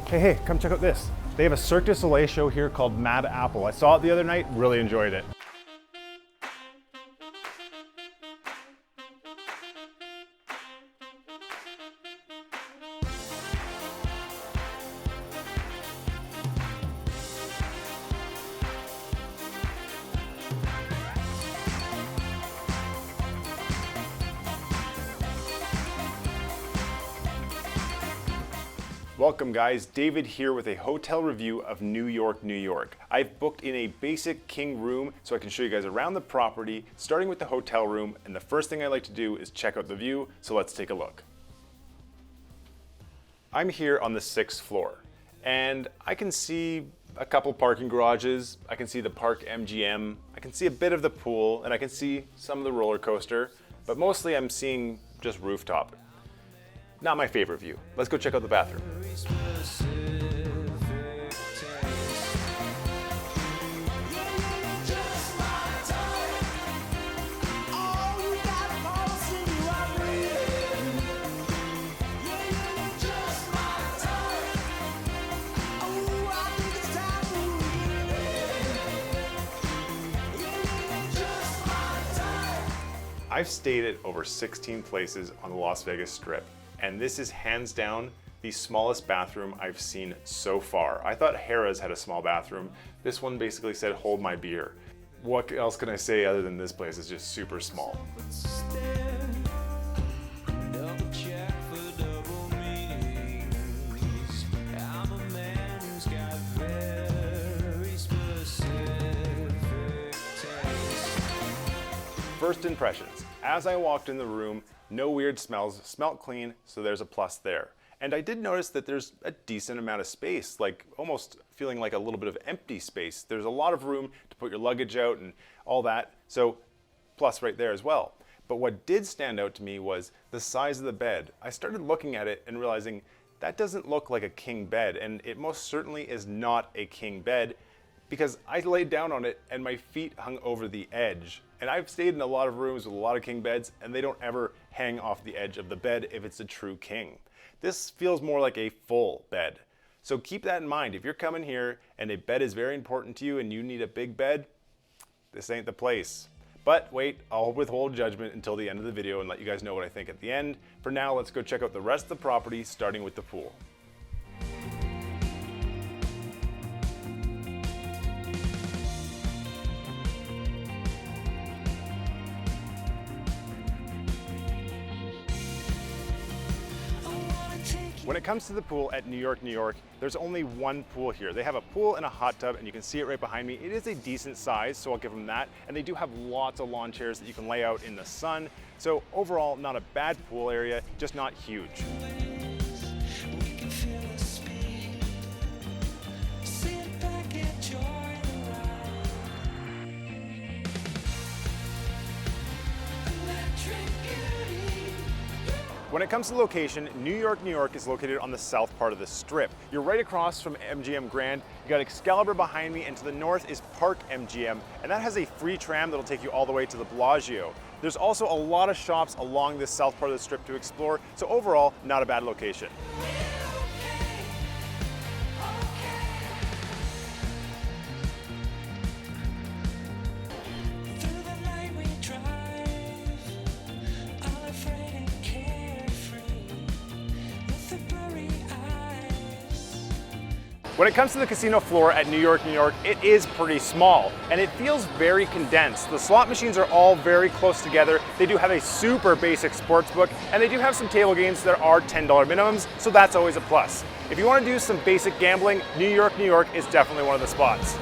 Hey, come check out this. They have a Cirque du Soleil show here called Mad Apple. I saw it the other night, really enjoyed it. Welcome guys, David here with a hotel review of New York, New York. I've booked in a basic king room so I can show you guys around the property, starting with the hotel room, and the first thing I like to do is check out the view, so let's take a look. I'm here on the 6th floor, and I can see a couple parking garages, I can see the Park MGM, I can see a bit of the pool, and I can see some of the roller coaster, but mostly I'm seeing just rooftop. Not my favorite view. Let's go check out the bathroom. I've stayed at over 16 places on the Las Vegas Strip, and this is hands down the smallest bathroom I've seen so far. I thought Harrah's had a small bathroom. This one basically said, hold my beer. What else can I say other than this place is just super small? First impressions. As I walked in the room, no weird smells, smelled clean, so there's a plus there. And I did notice that there's a decent amount of space, like almost feeling like a little bit of empty space. There's a lot of room to put your luggage out and all that, so plus right there as well. But what did stand out to me was the size of the bed. I started looking at it and realizing that doesn't look like a king bed, and it most certainly is not a king bed, because I laid down on it and my feet hung over the edge. And I've stayed in a lot of rooms with a lot of king beds and they don't ever hang off the edge of the bed if it's a true king. This feels more like a full bed. So keep that in mind. If you're coming here and a bed is very important to you and you need a big bed, this ain't the place. But wait, I'll withhold judgment until the end of the video and let you guys know what I think at the end. For now, let's go check out the rest of the property, starting with the pool. When it comes to the pool at New York, New York, there's only one pool here. They have a pool and a hot tub, and you can see it right behind me. It is a decent size, so I'll give them that. And they do have lots of lawn chairs that you can lay out in the sun. So overall, not a bad pool area, just not huge. When it comes to location, New York, New York is located on the south part of the Strip. You're right across from MGM Grand. You got Excalibur behind me, and to the north is Park MGM, and that has a free tram that'll take you all the way to the Bellagio. There's also a lot of shops along this south part of the Strip to explore, so overall, not a bad location. When it comes to the casino floor at New York, New York, it is pretty small and it feels very condensed. The slot machines are all very close together. They do have a super basic sports book and they do have some table games that are $10 minimums, so that's always a plus. If you want to do some basic gambling, New York, New York is definitely one of the spots.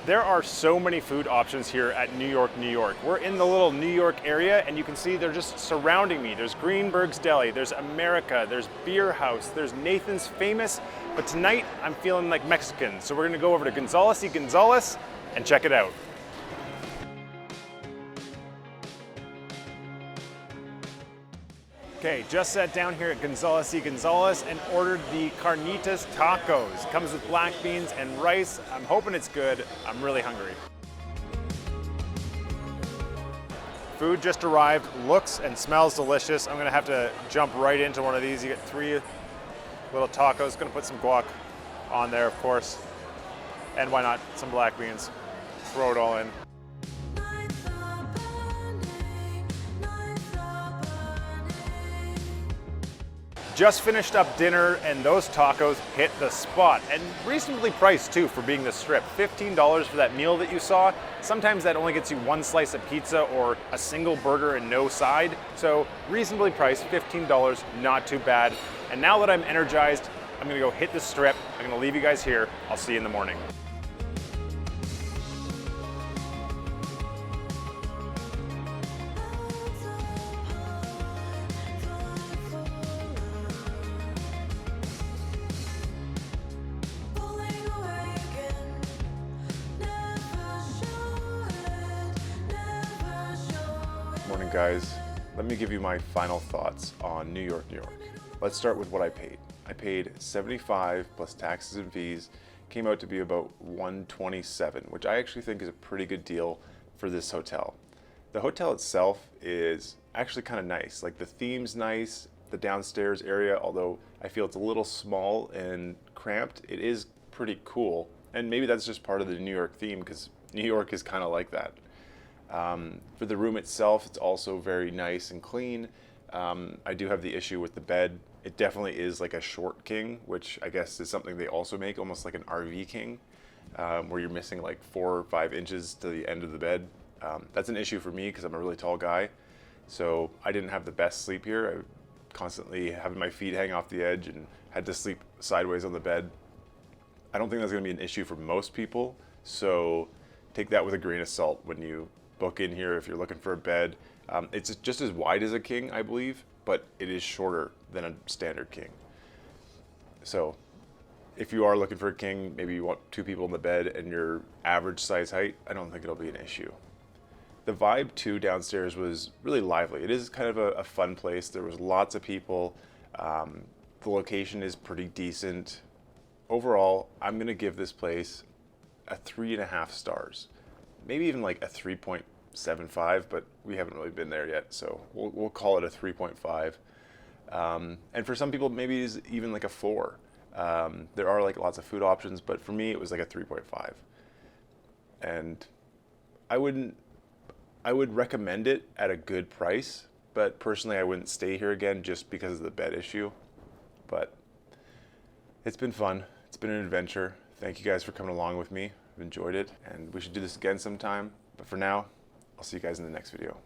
There are so many food options here at New York, New York. We're in the little New York area and you can see they're just surrounding me. There's Greenberg's Deli, there's America, there's Beer House, there's Nathan's Famous, but tonight I'm feeling like Mexican. So we're gonna go over to Gonzalez and check it out. Okay, just sat down here at Gonzalez and ordered the Carnitas tacos. Comes with black beans and rice. I'm hoping it's good. I'm really hungry. Food just arrived, looks and smells delicious. I'm gonna have to jump right into one of these. You get 3 little tacos. Gonna put some guac on there, of course. And why not some black beans? Throw it all in. Just finished up dinner and those tacos hit the spot, and reasonably priced too for being the Strip. $15 for that meal that you saw. Sometimes that only gets you 1 slice of pizza or a single burger and no side. So reasonably priced, $15, not too bad. And now that I'm energized, I'm gonna go hit the Strip. I'm gonna leave you guys here. I'll see you in the morning. Morning, guys. Let me give you my final thoughts on New York, New York. Let's start with what I paid. I paid $75 plus taxes and fees. Came out to be about $127, which I actually think is a pretty good deal for this hotel. The hotel itself is actually kind of nice. Like, the theme's nice, the downstairs area, although I feel it's a little small and cramped, it is pretty cool. And maybe that's just part of the New York theme, because New York is kind of like that. For the room itself, it's also very nice and clean. I do have the issue with the bed. It definitely is like a short king, which I guess is something they also make, almost like an RV king, where you're missing like 4 or 5 inches to the end of the bed. That's an issue for me because I'm a really tall guy. So I didn't have the best sleep here. I constantly having my feet hang off the edge and had to sleep sideways on the bed. I don't think that's going to be an issue for most people. So take that with a grain of salt when you book in here if you're looking for a bed. It's just as wide as a king, I believe, but it is shorter than a standard king. So if you are looking for a king, maybe you want 2 people in the bed and your average size height, I don't think it'll be an issue. The vibe too downstairs was really lively. It is kind of a fun place. There was lots of people. The location is pretty decent. Overall, I'm gonna give this place a 3.5 stars. Maybe even like a 3.75, but we haven't really been there yet, so we'll call it a 3.5. And for some people, maybe it's even like a 4. There are like lots of food options, but for me, it was like a 3.5. And I would recommend it at a good price, but personally, I wouldn't stay here again just because of the bed issue. But it's been fun. It's been an adventure. Thank you guys for coming along with me. I've enjoyed it, and we should do this again sometime. But for now, I'll see you guys in the next video.